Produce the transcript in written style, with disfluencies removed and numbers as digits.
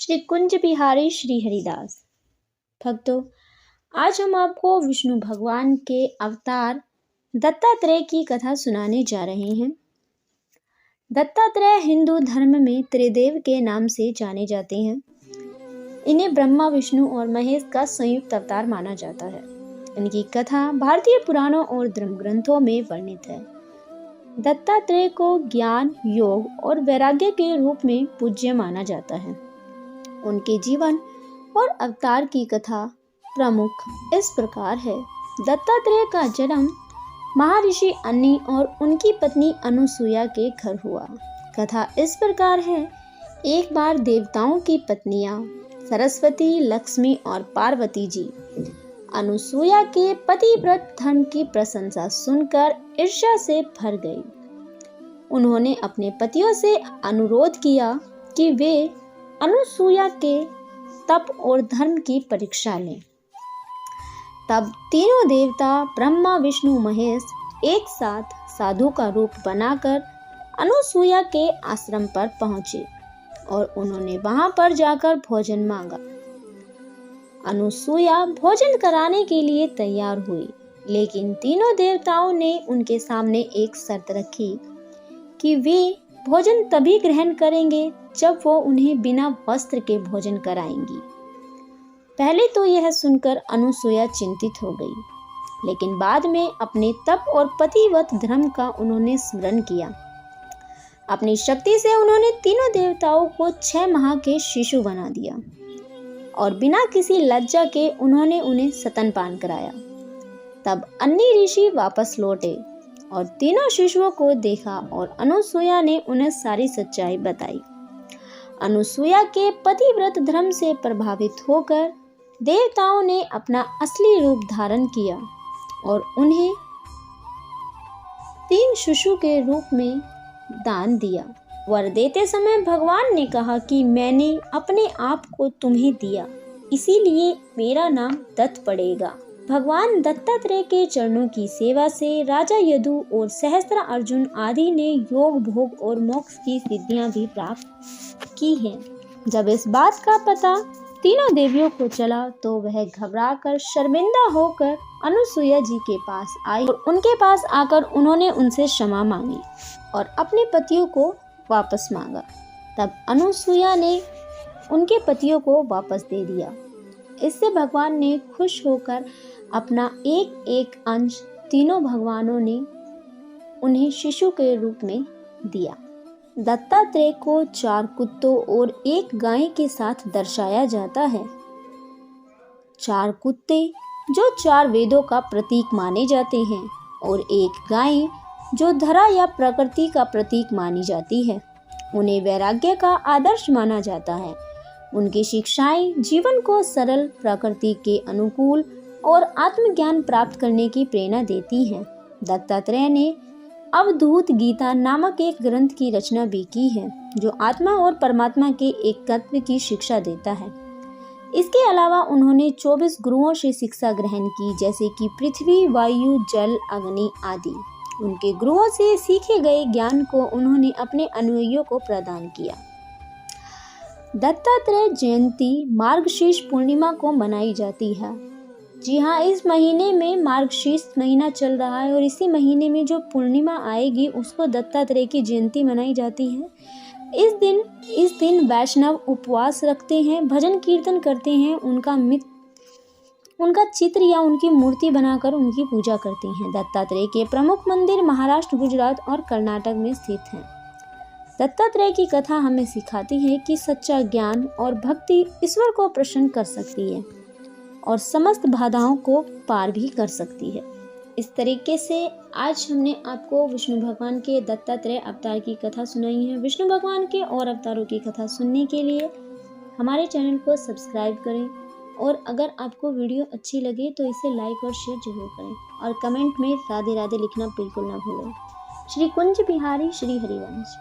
श्री कुंज बिहारी श्री हरिदास। भक्तों, आज हम आपको विष्णु भगवान के अवतार दत्तात्रेय की कथा सुनाने जा रहे हैं। दत्तात्रेय हिंदू धर्म में त्रिदेव के नाम से जाने जाते हैं। इन्हें ब्रह्मा, विष्णु और महेश का संयुक्त अवतार माना जाता है। इनकी कथा भारतीय पुराणों और धर्म ग्रंथों में वर्णित है। दत्तात्रेय को ज्ञान, योग और वैराग्य के रूप में पूज्य माना जाता है। उनके जीवन और अवतार की कथा प्रमुख इस प्रकार है। दत्तात्रेय का जन्म महर्षि अत्रि और उनकी पत्नी अनुसुईया के घर हुआ। कथा इस प्रकार है। एक बार देवताओं की पत्नियां सरस्वती, लक्ष्मी और पार्वती जी अनुसुईया के पतिव्रत धर्म की प्रशंसा सुनकर ईर्ष्या से भर गई। उन्होंने अपने पतियों से अनुरोध किया कि वे अनुसुईया के तप और धर्म की परीक्षा लें। तब तीनों देवता ब्रह्मा, विष्णु, महेश एक साथ साधु का रूप बनाकर अनुसुईया के आश्रम पर पहुंचे और उन्होंने वहां पर जाकर भोजन मांगा। अनुसुईया भोजन कराने के लिए तैयार हुई, लेकिन तीनों देवताओं ने उनके सामने एक शर्त रखी कि वे भोजन तभी ग्रहण करेंगे जब वो उन्हें बिना वस्त्र के भोजन कराएंगी। पहले तो यह सुनकर अनुसुईया चिंतित हो गई, लेकिन बाद में अपने तप और पतिव्रत धर्म का उन्होंने स्मरण किया। अपनी शक्ति से उन्होंने तीनों देवताओं को 6 माह के शिशु बना दिया और बिना किसी लज्जा के उन्होंने उन्हें स्तनपान कराया। तब अत्रि ऋषि वापस लौटे और तीनों शिशुओं को देखा और अनुसुईया ने उन्हें सारी सच्चाई बताई। अनुसुईया के पतिव्रत धर्म से प्रभावित होकर देवताओं ने अपना असली रूप धारण किया और उन्हें 3 शिशु के रूप में दान दिया। वर देते समय भगवान ने कहा कि मैंने अपने आप को तुम्हें दिया, इसीलिए मेरा नाम दत्त पड़ेगा। भगवान दत्तात्रेय के चरणों की सेवा से राजा यदु और सहस्त्र अर्जुन आदि ने योग, भोग और मोक्ष की सिद्धियां भी प्राप्त की हैं। जब इस बात का पता तीनों देवियों को चला तो वह घबराकर शर्मिंदा होकर अनुसुईया जी के पास आई और उनके पास आकर उन्होंने उनसे क्षमा मांगी और अपने पतियों को वापस मांगा। तब अनुसुईया ने उनके पतियों को वापस दे दिया। इससे भगवान ने खुश होकर अपना एक एक अंश तीनों भगवानों ने उन्हें शिशु के रूप में दिया। दत्तात्रेय को 4 कुत्तों और 1 गाय के साथ दर्शाया जाता है। 4 कुत्ते जो 4 वेदों का प्रतीक माने जाते हैं और 1 गाय जो धरा या प्रकृति का प्रतीक मानी जाती है। उन्हें वैराग्य का आदर्श माना जाता है। उनकी शिक्षाएं जीवन को सरल, प्रकृति के अनुकूल और आत्मज्ञान प्राप्त करने की प्रेरणा देती हैं। दत्तात्रेय ने अवधूत गीता नामक एक ग्रंथ की रचना भी की है, जो आत्मा और परमात्मा के एकत्व की शिक्षा देता है। इसके अलावा उन्होंने 24 गुरुओं से शिक्षा ग्रहण की, जैसे कि पृथ्वी, वायु, जल, अग्नि आदि। उनके गुरुओं से सीखे गए ज्ञान को उन्होंने अपने अनुयायियों को प्रदान किया। दत्तात्रेय जयंती मार्गशीर्ष पूर्णिमा को मनाई जाती है। जी हाँ, इस महीने में मार्गशीर्ष महीना चल रहा है और इसी महीने में जो पूर्णिमा आएगी उसको दत्तात्रेय की जयंती मनाई जाती है। इस दिन वैष्णव उपवास रखते हैं, भजन कीर्तन करते हैं, उनका चित्र या उनकी मूर्ति बनाकर उनकी पूजा करते हैं। दत्तात्रेय के प्रमुख मंदिर महाराष्ट्र, गुजरात और कर्नाटक में स्थित हैं। दत्तात्रेय की कथा हमें सिखाती है कि सच्चा ज्ञान और भक्ति ईश्वर को प्रसन्न कर सकती है और समस्त बाधाओं को पार भी कर सकती है। इस तरीके से आज हमने आपको विष्णु भगवान के दत्तात्रेय अवतार की कथा सुनाई है। विष्णु भगवान के और अवतारों की कथा सुनने के लिए हमारे चैनल को सब्सक्राइब करें और अगर आपको वीडियो अच्छी लगे तो इसे लाइक और शेयर जरूर करें और कमेंट में राधे राधे लिखना बिल्कुल ना भूलें। श्री कुंज बिहारी श्री हरिवंश।